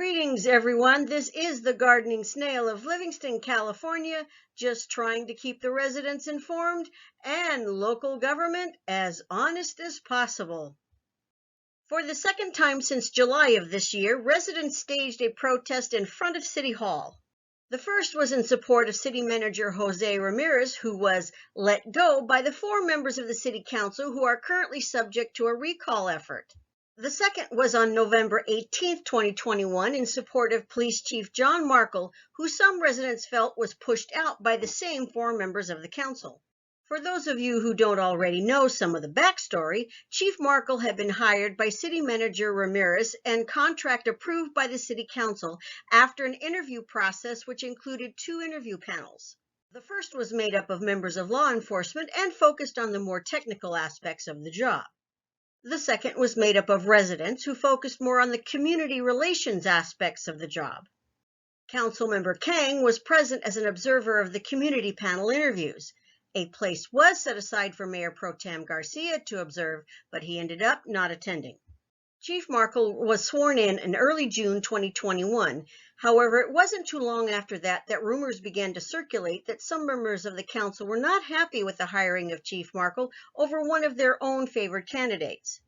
Greetings, everyone. This is the Gardening Snail of Livingston, California, just trying to keep the residents informed and local government as honest as possible. For the second time since July of this year, residents staged a protest in front of City Hall. The first was in support of City Manager Jose Ramirez, who was let go by the 4 members of the City Council who are currently subject to a recall effort. The second was on November 18, 2021, in support of Police Chief John Markle, who some residents felt was pushed out by the same 4 members of the council. For those of you who don't already know some of the backstory, Chief Markle had been hired by City Manager Ramirez and contract approved by the City Council after an interview process which included 2 interview panels. The first was made up of members of law enforcement and focused on the more technical aspects of the job. The second was made up of residents who focused more on the community relations aspects of the job. Councilmember Kang was present as an observer of the community panel interviews. A place was set aside for Mayor Pro Tem Garcia to observe, but he ended up not attending. Chief Markle was sworn in early June 2021. However, it wasn't too long after that rumors began to circulate that some members of the council were not happy with the hiring of Chief Markle over one of their own favored candidates.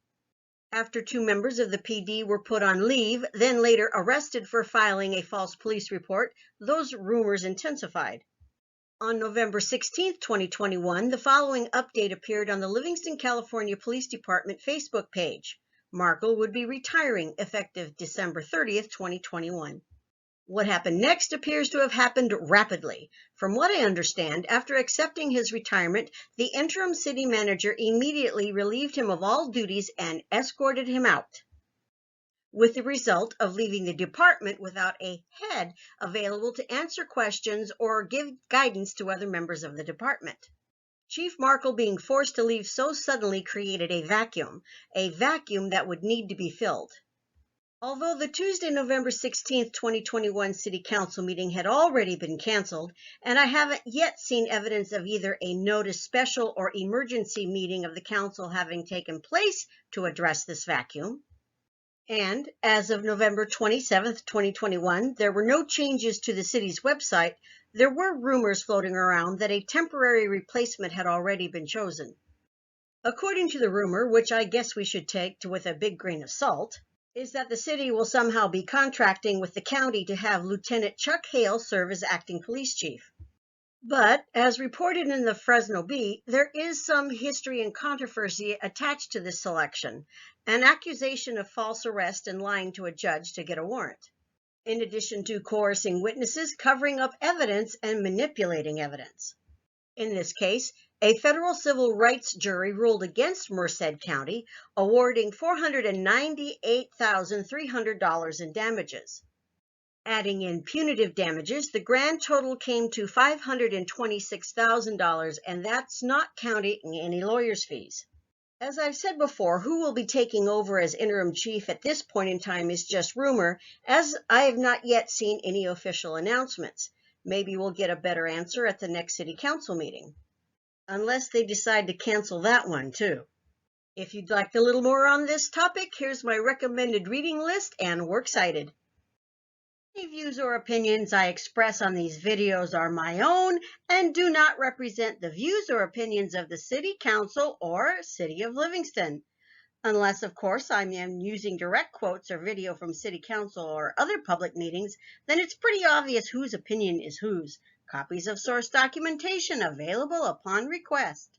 After 2 members of the PD were put on leave, then later arrested for filing a false police report, those rumors intensified. On November 16, 2021, the following update appeared on the Livingston, California Police Department Facebook page. Markle would be retiring effective December 30th, 2021. What happened next appears to have happened rapidly. From what I understand, after accepting his retirement, the interim city manager immediately relieved him of all duties and escorted him out, with the result of leaving the department without a head available to answer questions or give guidance to other members of the department. Chief Markle being forced to leave so suddenly created a vacuum that would need to be filled. Although the Tuesday, November 16, 2021 City Council meeting had already been canceled, and I haven't yet seen evidence of either a notice special or emergency meeting of the council having taken place to address this vacuum, and as of November 27, 2021, there were no changes to the city's website, there were rumors floating around that a temporary replacement had already been chosen. According to the rumor, which I guess we should take with a big grain of salt, is that the city will somehow be contracting with the county to have Lieutenant Chuck Hale serve as acting police chief. But, as reported in the Fresno Bee, there is some history and controversy attached to this selection, an accusation of false arrest and lying to a judge to get a warrant, in addition to coercing witnesses, covering up evidence, and manipulating evidence. In this case, a federal civil rights jury ruled against Merced County, awarding $498,300 in damages. Adding in punitive damages, the grand total came to $526,000, and that's not counting any lawyer's fees. As I've said before, who will be taking over as interim chief at this point in time is just rumor, as I have not yet seen any official announcements. Maybe we'll get a better answer at the next city council meeting, unless they decide to cancel that one too. If you'd like a little more on this topic, here's my recommended reading list and works cited. Any views or opinions I express on these videos are my own and do not represent the views or opinions of the City Council or City of Livingston. Unless, of course, I am using direct quotes or video from City Council or other public meetings, then it's pretty obvious whose opinion is whose. Copies of source documentation available upon request.